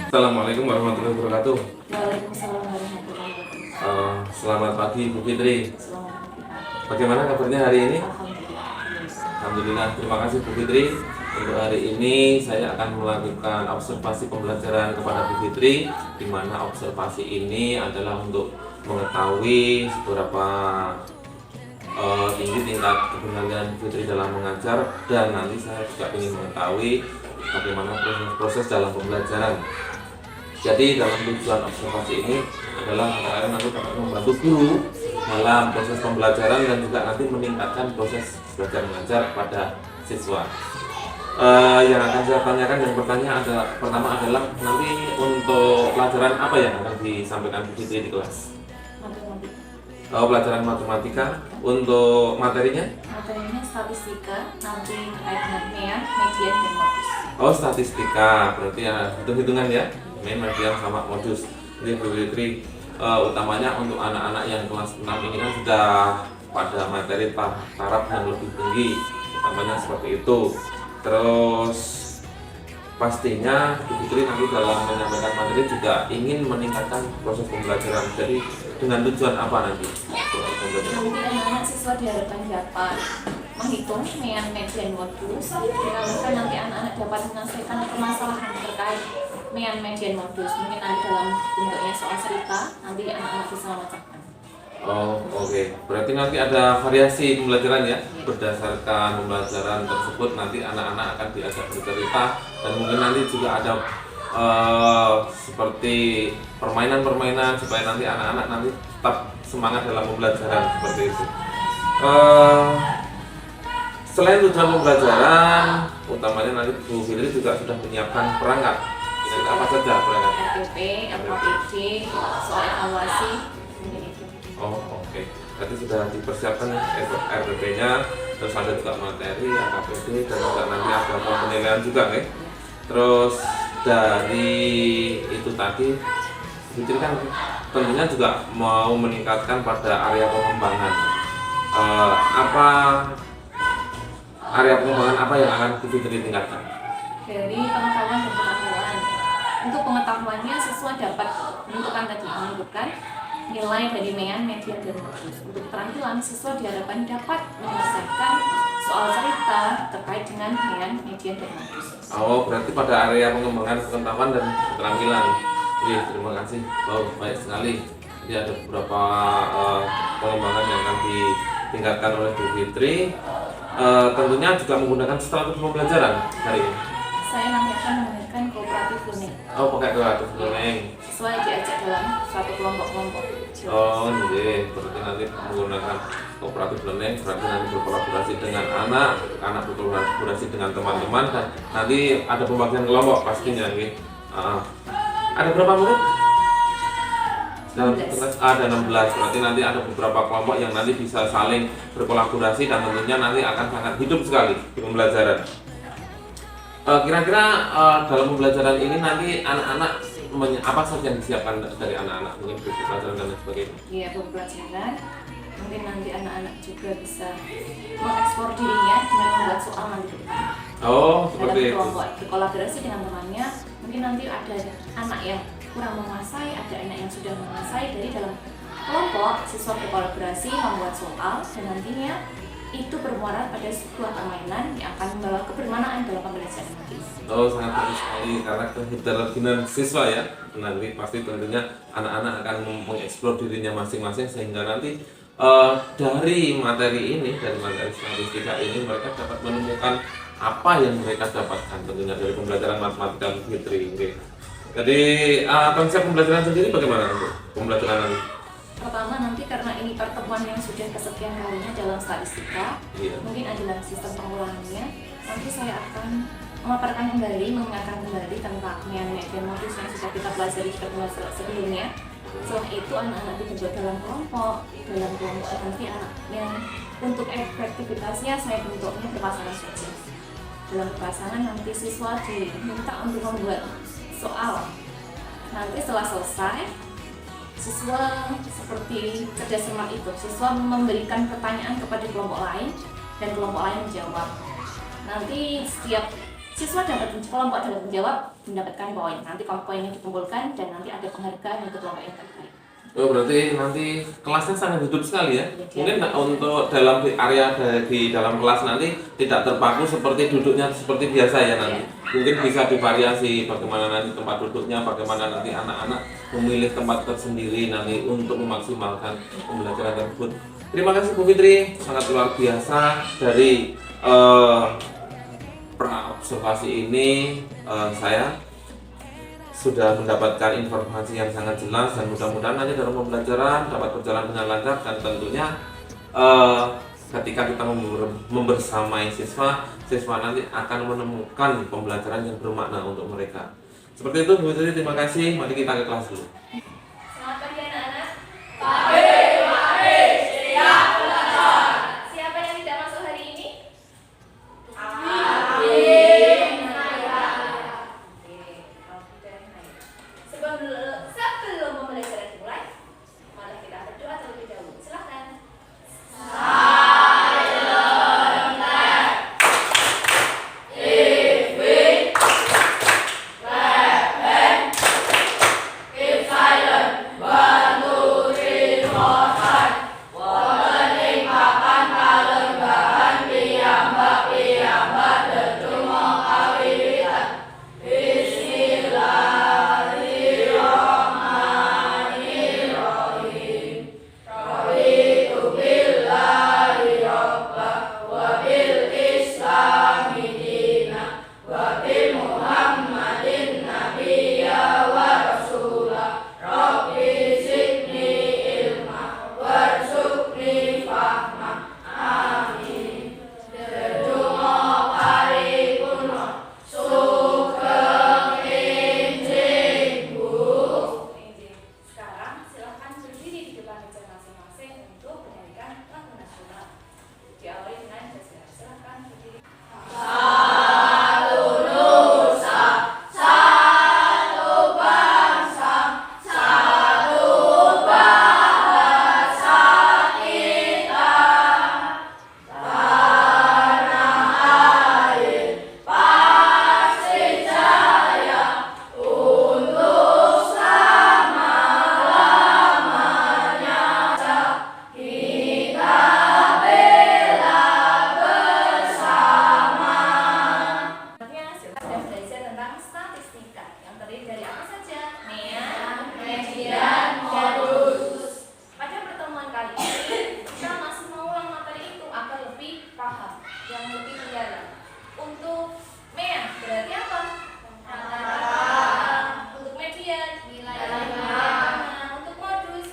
Assalamualaikum warahmatullahi wabarakatuh. Waalaikumsalam warahmatullahi wabarakatuh. Selamat pagi Bu Fitri. Selamat pagi. Bagaimana kabarnya hari ini? Alhamdulillah. Alhamdulillah, terima kasih Bu Fitri. Untuk hari ini saya akan melakukan observasi pembelajaran kepada Bu Fitri, di mana observasi ini adalah untuk mengetahui seberapa tinggi tingkat kebenaran Bu Fitri dalam mengajar, dan nanti saya juga ingin mengetahui bagaimana proses dalam pembelajaran. Jadi dalam tujuan observasi ini adalah antara lain nanti dapat membantu guru dalam proses pembelajaran dan juga nanti meningkatkan proses belajar mengajar pada siswa. Yang akan saya tanyakan, yang pertama adalah nanti untuk pelajaran apa yang akan disampaikan Bu Fitri di kelas? Matematika. Pelajaran matematika. Untuk materinya? Materinya statistika, nanti terkait dengan MEA, median, dan modus. Statistika, berarti ya hitung-hitungan ya, median sama modus. Jadi Bu Fitri, utamanya untuk anak-anak yang kelas 6 ini kan sudah pada materi taraf yang lebih tinggi, utamanya seperti itu. Terus pastinya Bu Fitri nanti dalam menyampaikan materi juga ingin meningkatkan proses pembelajaran. Jadi dengan tujuan apa nanti? Nanti anak-anak siswa diharapkan dapat menghitung MEA, median, modus. Diharapkan nanti anak-anak dapat menyelesaikan permasalahan terkait MEA, median, modus. Mungkin nanti dalam bentuknya soal cerita, nanti anak-anak bisa memecahkan. Oke. Berarti nanti ada variasi pembelajaran ya. Berdasarkan pembelajaran tersebut nanti anak-anak akan diajak bercerita, dan mungkin nanti juga ada seperti permainan-permainan supaya nanti anak-anak nanti tetap semangat dalam pembelajaran seperti itu. Selain tujuan pembelajaran, utamanya nanti Bu Fitri juga sudah menyiapkan perangkat. Apa saja perangkat? RPP, LKPD, soal evaluasi, mungkin itu. Oke. Berarti sudah dipersiapkan RPP-nya, terus ada juga materi, KPD, dan juga nanti ada penilaian juga, nih. Terus dari itu tadi, Fitri kan tentunya juga mau meningkatkan pada area pengembangan. Area pengembangan apa yang akan Fitri tingkatkan? Dari pengetahuan dan pengetahuan. Untuk pengetahuannya siswa dapat menentukan nilai dari MEA, median, dan modus. Untuk keterampilan, siswa diharapkan dapat menyelesaikan soal cerita terkait dengan MEA, median, dan modus. Berarti pada area pengembangan pengetahuan dan keterampilan. Terima kasih. Baik sekali. Jadi ada beberapa pengembangan yang akan ditingkatkan oleh Bu Fitri. Tentunya juga menggunakan strategi pembelajaran hari ini. Saya nanti akan menggunakan cooperative learning. Pakai cooperative learning. Siswa diajak dalam suatu kelompok-kelompok. Berarti nanti menggunakan cooperative learning, berarti nanti berkolaborasi dengan anak berkolaborasi dengan teman-teman, dan nanti ada pembagian kelompok pastinya, nih. Ada berapa murid? Dalam kelas ada 16, berarti nanti ada beberapa kelompok yang nanti bisa saling berkolaborasi, dan tentunya nanti akan sangat hidup sekali di pembelajaran. Kira-kira dalam pembelajaran ini nanti anak-anak apa saja yang disiapkan dari anak-anak, mungkin buku pelajaran dan lain sebagainya? Iya, buku pelajaran. Mungkin nanti anak-anak juga bisa mengeksplor dirinya dengan membuat soal nanti. Seperti itu. Kelompok berkolaborasi dengan temannya. Mungkin nanti ada anak yang kurang menguasai, ada anak yang sudah menguasai. Dari dalam kelompok siswa berkolaborasi membuat soal, dan nantinya itu bermuara pada sebuah permainan yang akan membawa kebermanaan dalam pembelajaran nanti. Sangat bagus sekali, karena keheterogenean siswa ya. Nanti pasti tentunya anak-anak akan mengeksplor dirinya masing-masing, sehingga nanti dari materi ini, dari materi statistika ini, mereka dapat menemukan apa yang mereka dapatkan tentunya dari pembelajaran matematika Bu Fitri. Jadi konsep pembelajaran sendiri bagaimana untuk pembelajaran nanti? Pertama, nanti karena ini pertemuan yang sudah kesekian kalinya dalam statistika, mungkin adalah sistem pengulangannya. Nanti saya akan memaparkan kembali, mengingatkan kembali tentang MEA, median, modus yang sudah kita pelajari di pertemuan sebelumnya. Setelah itu anak-anak dibentuk dalam kelompok nanti anak yang untuk efektivitasnya saya bentuknya berpasangan saja. Dalam berpasangan nanti siswa diminta untuk membuat soal. Nanti setelah selesai, siswa seperti cerdas cermat itu, siswa memberikan pertanyaan kepada kelompok lain dan kelompok lain menjawab. Nanti setiap siswa dapat kelompok dapat menjawab mendapatkan poin. Nanti kalau poinnya dikumpulkan dan nanti ada penghargaan untuk kelompok yang terbaik. Oh, berarti nanti kelasnya sangat hidup sekali ya. Ya, Mungkin untuk dalam area di dalam kelas nanti tidak terpaku seperti duduknya seperti biasa ya nanti. Mungkin bisa divariasi bagaimana nanti tempat duduknya, bagaimana nanti anak-anak memilih tempat tersendiri nanti untuk memaksimalkan pembelajaran tersebut. Terima kasih Bu Fitri, sangat luar biasa dari pra-observasi ini. Saya sudah mendapatkan informasi yang sangat jelas dan mudah-mudahan nanti dalam pembelajaran dapat berjalan dengan lancar dan tentunya ketika kita membersamai siswa nanti akan menemukan pembelajaran yang bermakna untuk mereka. Seperti itu Bu Fitri, terima kasih. Mari kita ke kelas dulu. Selamat pagi anak-anak. Pagi, siap belajar. Siapa yang tidak masuk hari ini? Sebelum pembelajaran dimulai, mari kita berdoa terlebih dahulu. Silakan. Sekarang silakan berdiri di depan meja masing-masing untuk menyanyikan lagu nasional. Diawali dengan basar. Silakan berdiri. Selanjutnya sudah belajar tentang statistika yang terdiri dari apa saja? Median, modus. Pada pertemuan kali ini kita masih mengulang materi itu agar lebih paham, yang lebih mendalam. Untuk median berarti apa? Untuk median nilai. Untuk modus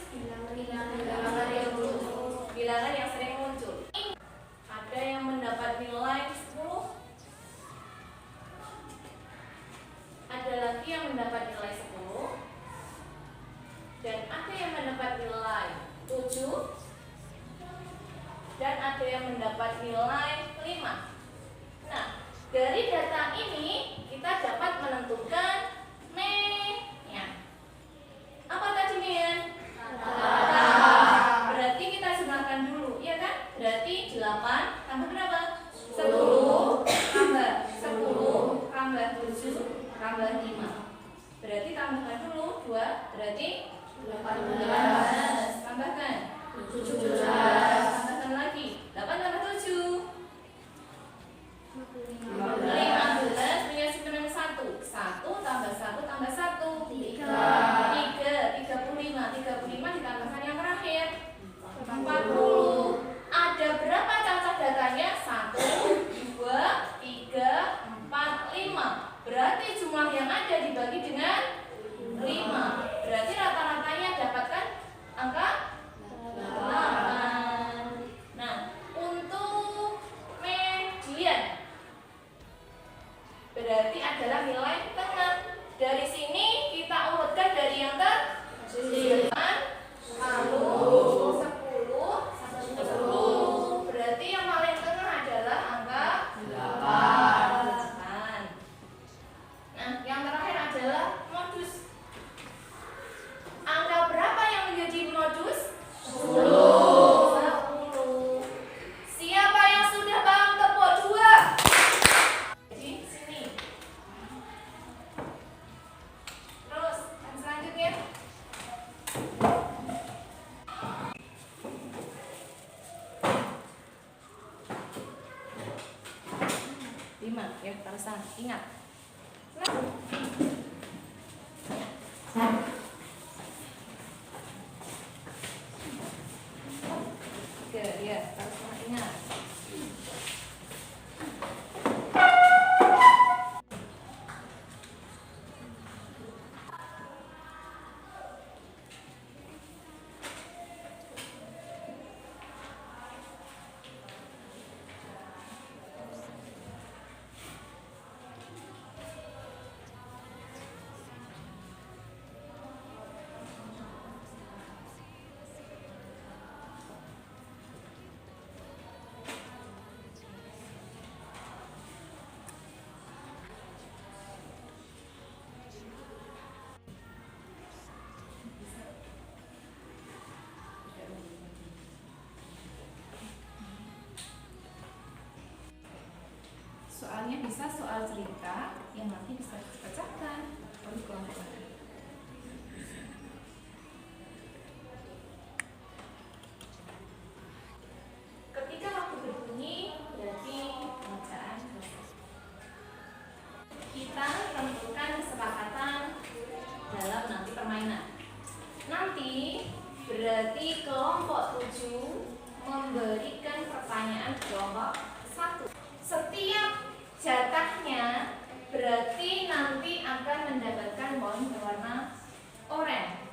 bilangan yang sering muncul. Ada yang mendapat nilai 10. Ada lagi yang mendapat nilai 10 dan ada yang mendapat nilai 7 dan ada yang mendapat nilai 5. Nah, dari data ini kita dapat menentukan median. Apa tadi median? Berarti kita jumlahkan dulu, ya kan? Berarti 8 tambah berapa? 10 tambah 10 tambah 7 tambah 5. Berarti tambahkan dulu 2, berarti 18. Tambahkan 17. Tambahkan lagi 8 tambah 7 15. Punya simpenan 1. 1 tambah 1 tambah 1 3. 35 ditambahkan yang terakhir 40. Ada berapa cacat datanya? 1, 2, 3, 4, 5. Berarti jumlah yang ada dibagi dengan 5. Berarti rata-ratanya dapatkan angka 8. Nah, untuk median berarti adalah nilai tengah. Dari sini kita urutkan dari yang terdepan 10. Berarti yang paling tengah adalah angka 8. Nah, yang terakhir adalah modus. Angka berapa yang menjadi modus? 10. Siapa yang sudah paham tepuk 2? Di sini. barusan. Ingat. Tiga, ya, barusan ingat. Soalnya bisa soal cerita yang nanti bisa dipecahkan oleh kelompok lain. Ketika waktu berbunyi berarti pembacaan selesai. Kita tentukan kesepakatan dalam nanti permainan. Nanti berarti kelompok 7 memberikan pertanyaan kelompok 1. Setiap jatahnya berarti nanti akan mendapatkan poin berwarna oranye.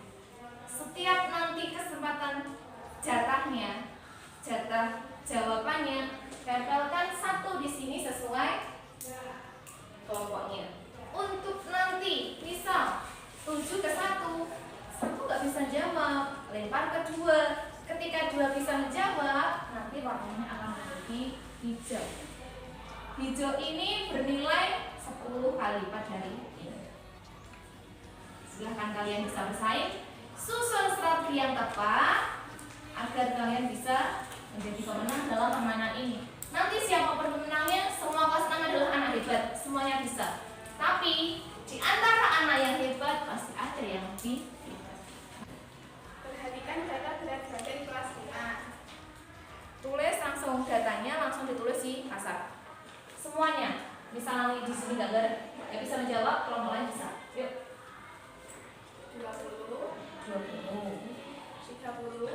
Setiap nanti kesempatan jatahnya, jatah jawabannya, tempelkan 1 di sini sesuai kelompoknya. Untuk nanti, misal 7 ke 1, 1 nggak bisa jawab, lempar ke 2. Ketika 2 bisa menjawab, nanti warnanya akan menjadi hijau. Hijau ini bernilai 10 kali lipat dari ini. Silahkan kalian bisa bersaing, susun strategi yang tepat agar kalian bisa menjadi pemenang dalam permainan ini. Nanti siapa pemenangnya? Semua kelas 6 adalah anak hebat, semuanya bisa. Tapi di antara anak yang hebat pasti ada yang lebih hebat. Perhatikan data berat badan kelas 5. Tulis langsung datanya, langsung ditulis di kasar. Semuanya, misalnya di sini nggak ada yang bisa menjawab, kelompok lain bisa. Yuk. 20, 20, 30,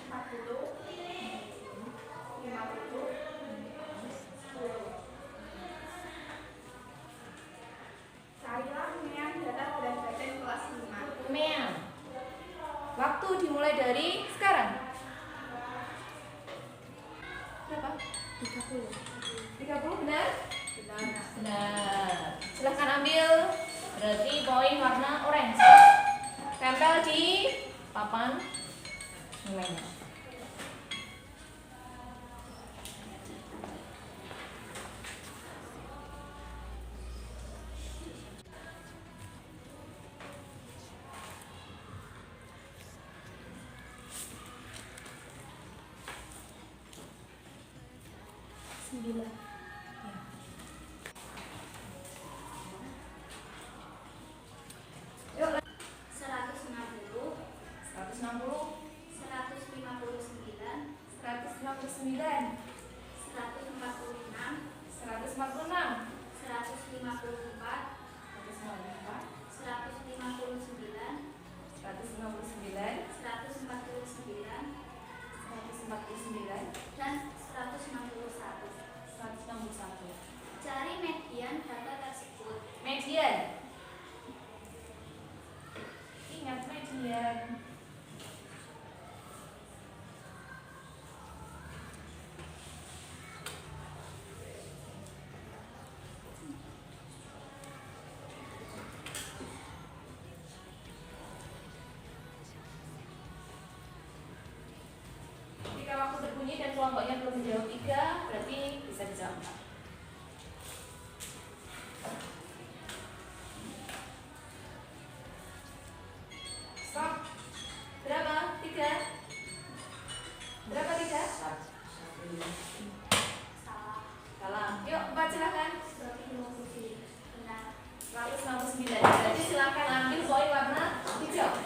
40, 50, 10. Carilah mean data berat badan kelas 5. Mean. Waktu dimulai dari sekarang. Berapa? 30. 30 benar? Benar. Benar. Silahkan ambil. Berarti poin warna orange. Tempel di papan nilainya. Sembilan. Ya. Yuk. 160, 160, 159, 159, 146, 146, 154, 159, 159, 149, 149, dan 161. 161. Cari median data tersebut. Median. Ingat median. Jika waktu berbunyi dan kelompoknya belum menjawab 3, berarti bisa dijawab 4. Stop. Berapa? 3. Berapa 3? Salah. Salah. Yuk, 4 silakan. 159. Benar. 169. Jadi silakan ambil poin warna hijau.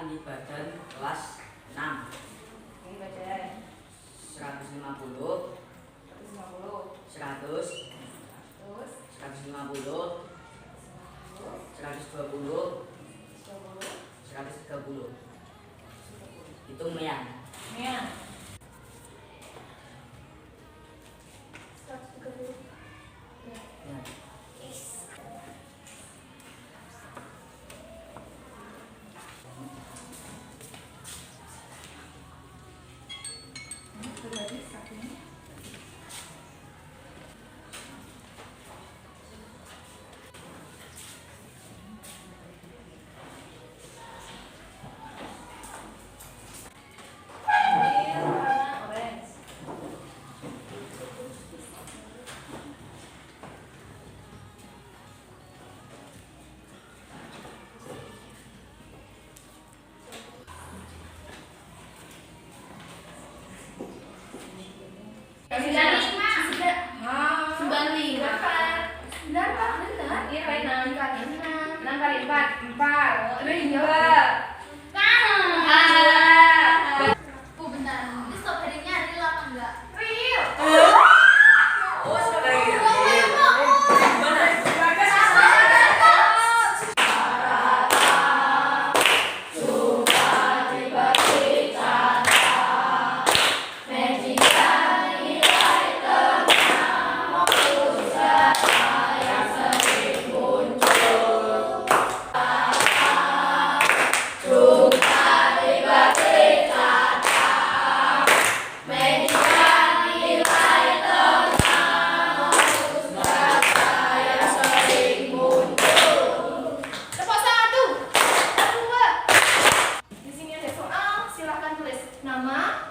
tinggi badan kelas 6. Tinggi badan 150, 150, 100, 150, 120, 130. Hitung Mian. Mian 130. Ya. berarti satunya warna orange. Di sini ada soal, silahkan tulis nama,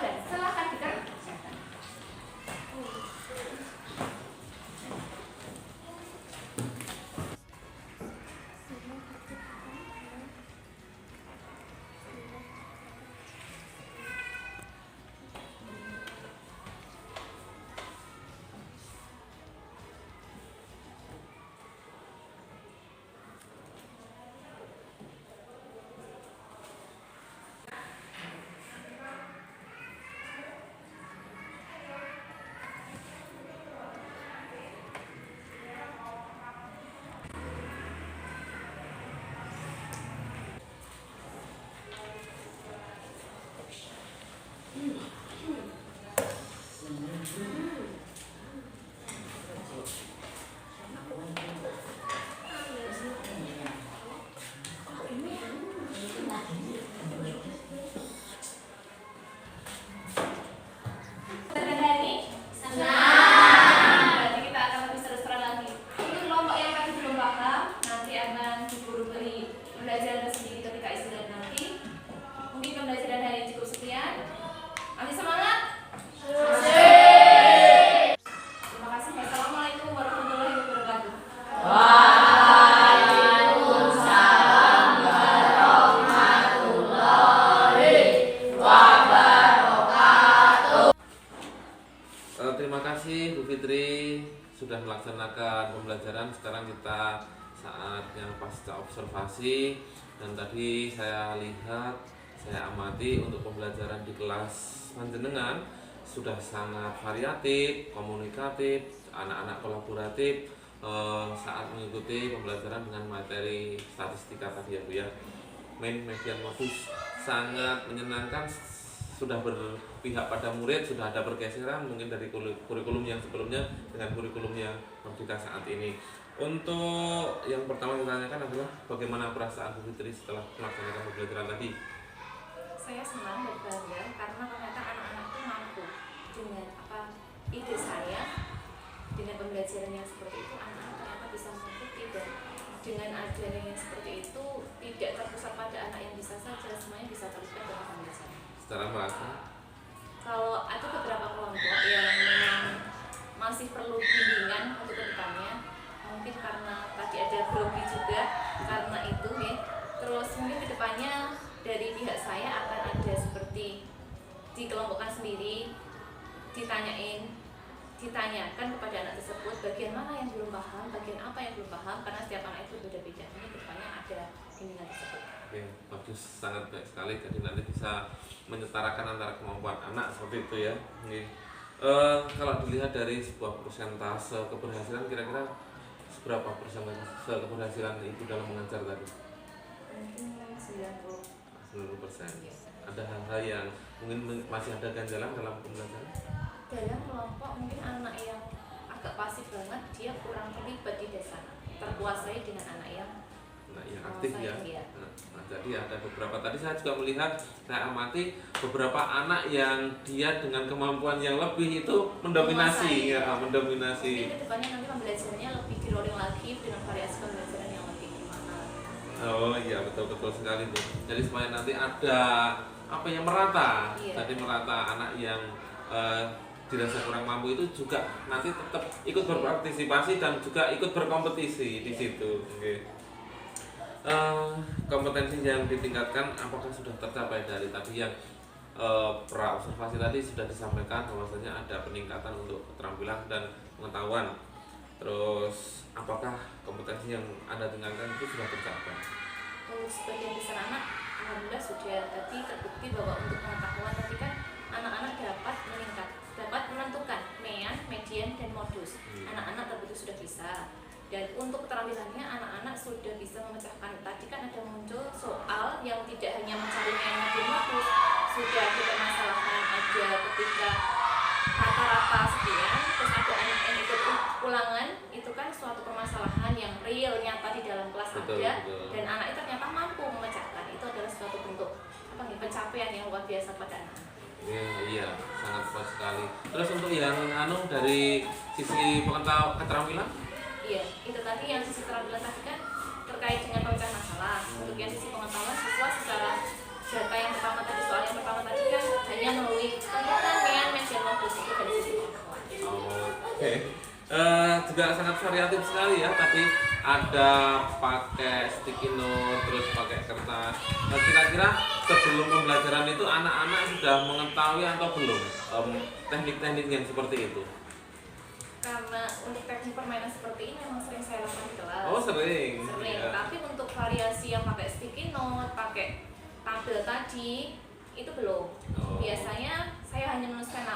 dan silahkan dikerjakan. Berarti kita akan lebih seru-seruan lagi. Untuk kelompok yang tadi belum paham, nanti akan diburu beri pembelajaran tersendiri ketika istirahat nanti. Mungkin pembelajaran hari ini cukup sekian. Masih semangat? Terima kasih. Assalamualaikum warahmatullahi wabarakatuh. Terima kasih Bu Fitri sudah melaksanakan pembelajaran. Sekarang kita saatnya pasca observasi, dan tadi saya lihat, saya amati untuk pembelajaran di kelas panjenengan sudah sangat variatif, komunikatif, anak-anak kolaboratif saat mengikuti pembelajaran dengan materi statistika tadi ya Bu ya. Main median modus sangat menyenangkan, sudah berpihak pada murid, sudah ada pergeseran mungkin dari kurikulum yang sebelumnya dengan kurikulum yang kita saat ini. Untuk yang pertama kita tanyakan adalah bagaimana perasaan Bu Fitri setelah melaksanakan pembelajaran tadi? Saya senang dan bangga karena ternyata anak-anak itu mampu dengan ide saya, dengan pembelajaran yang seperti itu, anak-anak ternyata bisa mengikuti, dan dengan ajaran yang seperti itu tidak terpusat pada anak yang bisa saja, semuanya bisa terlibat dalam pembelajaran. Secara merasa? Kalau ada beberapa kelompok yang memang masih perlu bimbingan untuk kedepannya, mungkin karena tadi ada grogi juga karena itu ya. Terus mungkin kedepannya dari pihak saya akan ada seperti dikelompokkan sendiri, ditanyakan kepada anak tersebut bagian mana yang belum paham, bagian apa yang belum paham, karena setiap anak itu berbeda-beda. Ini kedepannya ada bimbingan tersebut. Oke, bagi bagus, sangat baik sekali. Jadi nanti bisa menyetarakan antara kemampuan anak seperti itu ya. Nggih. Kalau dilihat dari sebuah persentase keberhasilan, kira-kira seberapa persentase keberhasilan ibu dalam mengajar tadi? Mungkin 90. 90%. Ada hal-hal yang mungkin masih ada ganjalan dalam pembelajaran? Dalam kelompok mungkin anak yang agak pasif banget, dia kurang terlibat di desa, terkuasai dengan anak yang Aktif ya. Iya. Nah, jadi ada beberapa, tadi saya juga melihat, saya amati beberapa anak yang dia dengan kemampuan yang lebih itu mendominasi, Menguasai. mendominasi. Mungkin kedepannya nanti pembelajarannya lebih di rolling lagi dengan variasi pembelajaran yang lebih gimana. Oh iya, betul sekali Bu. Jadi supaya nanti ada apa yang merata. Iya. Jadi merata anak yang dirasa kurang mampu itu juga nanti tetap ikut berpartisipasi dan juga ikut berkompetisi di situ. Oke. Kompetensi yang ditingkatkan apakah sudah tercapai dari tadi yang pra observasi tadi sudah disampaikan bahwasanya ada peningkatan untuk keterampilan dan pengetahuan. Terus apakah kompetensi yang Anda tingkatkan itu sudah tercapai? Untuk sebagian besar anak, alhamdulillah sudah tadi terbukti bahwa untuk pengetahuan tadi kan anak-anak dapat menentukan mean, median, dan modus. Anak-anak terbukti sudah bisa. Dan untuk keterampilannya anak-anak sudah bisa memecahkan. Tadi kan ada muncul soal yang tidak hanya mencari mean, median, modus, sudah dipermasalahkan aja ketika rata-rata sekian, terus ada anak yang ikut ulangan, itu kan suatu permasalahan yang real nyata di dalam kelas Betul. dan anak itu ternyata mampu memecahkan. Itu adalah suatu bentuk pencapaian yang luar biasa pada anak. Iya, sangat kuat sekali. Terus untuk yang dari sisi keterampilan? Iya, itu tadi yang sisi keterampilan tadi kan terkait dengan pemecahan masalah. Untuk yang sisi pengetahuan siswa secara data yang pertama tadi, soal yang pertama tadi kan hanya melalui tentang mean, median, modus itu dari sisi pengetahuan. Oke. Juga sangat variatif sekali ya. Tadi ada pakai sticky note, terus pakai kertas. Nah, kira-kira sebelum pembelajaran itu anak-anak sudah mengetahui atau belum teknik-teknik yang seperti itu? Karena untuk teknik permainan seperti ini memang sering saya lakukan di kelas. Oh sering. Ya. Tapi untuk variasi yang pakai sticky note, pakai tabel tadi itu belum. Biasanya saya hanya menuliskan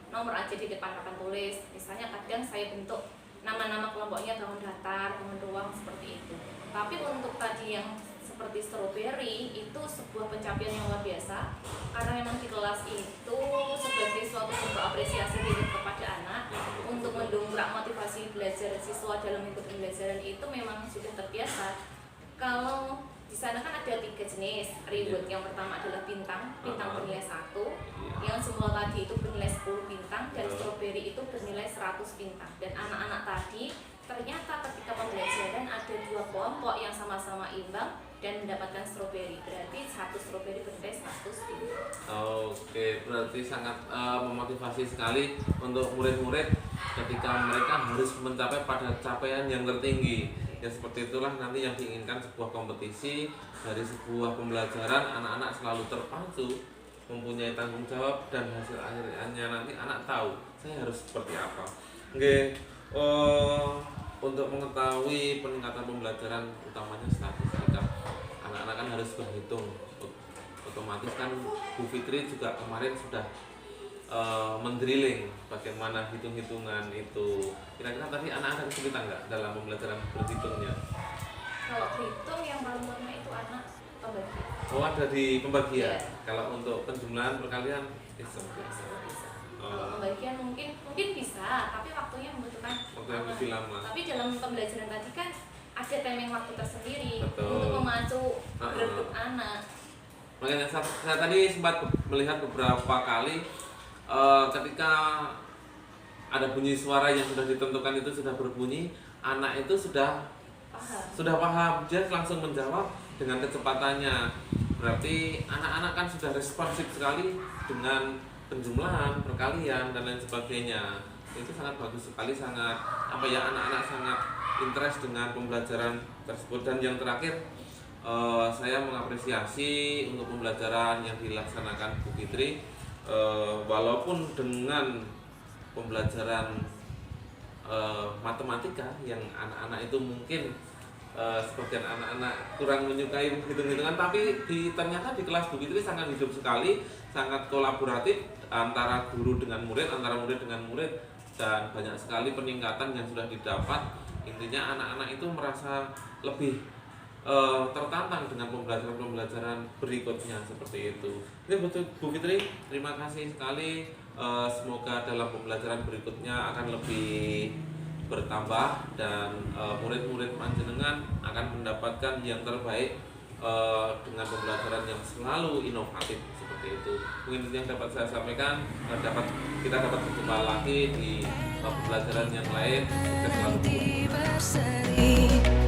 nomor aja di depan papan tulis. Misalnya kadang saya bentuk nama-nama kelompoknya bangun datar, bangun ruang seperti itu. Tapi untuk tadi yang seperti strawberry itu sebuah pencapaian yang luar biasa karena memang di kelas itu sebagai suatu bentuk apresiasi diri kepada anak untuk mendongkrak motivasi belajar siswa dalam mengikuti pembelajaran itu memang sudah terbiasa. Kalau di sana kan ada 3 jenis reward. Yang pertama adalah bintang bernilai 1, yang semua tadi itu bernilai 10 bintang, dan strawberry itu bernilai 100 bintang. Dan anak-anak tadi ternyata ketika pembelajaran ada 2 kelompok yang sama-sama imbang dan mendapatkan strawberry, berarti 1 strawberry bernilai 100 bintang. Oke, berarti sangat memotivasi sekali untuk murid-murid ketika mereka harus mencapai pada capaian yang tertinggi. Ya seperti itulah nanti yang diinginkan sebuah kompetisi. Dari sebuah pembelajaran anak-anak selalu terpacu, mempunyai tanggung jawab, dan hasil akhirnya nanti anak tahu saya harus seperti apa. Oke, untuk mengetahui peningkatan pembelajaran utamanya statistika, anak-anak kan harus berhitung. Otomatis kan Bu Fitri juga kemarin sudah mendrilling bagaimana hitung-hitungan itu. Kira-kira tadi anak-anak kesulitan nggak dalam pembelajaran berhitungnya? Kalau berhitung yang paling mudah itu anak pembagian. Oh, ada di pembagian. Iya. Kalau untuk penjumlahan perkalian bisa. Kalau pembagian mungkin bisa, tapi waktunya membutuhkan Waktu yang lebih lama. Tapi dalam pembelajaran tadi kan ada timing waktu tersendiri. Betul. Untuk memacu grup anak. Makanya saya tadi sempat melihat beberapa kali ketika ada bunyi suara yang sudah ditentukan itu sudah berbunyi, anak itu sudah paham, dia langsung menjawab dengan kecepatannya. Berarti anak-anak kan sudah responsif sekali dengan penjumlahan, perkalian, dan lain sebagainya. Itu sangat bagus sekali, sangat anak-anak sangat interest dengan pembelajaran tersebut. Dan yang terakhir, saya mengapresiasi untuk pembelajaran yang dilaksanakan Bu Fitri. Walaupun dengan pembelajaran matematika yang anak-anak itu mungkin sebagian anak-anak kurang menyukai hitung-hitungan, tapi ternyata di kelas Bu Fitri sangat hidup sekali, sangat kolaboratif antara guru dengan murid, antara murid dengan murid, dan banyak sekali peningkatan yang sudah didapat. Intinya anak-anak itu merasa lebih tertantang dengan pembelajaran berikutnya seperti itu. Oke, betul Bu Fitri, terima kasih sekali. Semoga dalam pembelajaran berikutnya akan lebih bertambah dan murid-murid panjenengan akan mendapatkan yang terbaik dengan pembelajaran yang selalu inovatif seperti itu. Mungkin itu yang dapat saya sampaikan. Kita dapat berjumpa lagi di pembelajaran yang lain. Sukses selalu.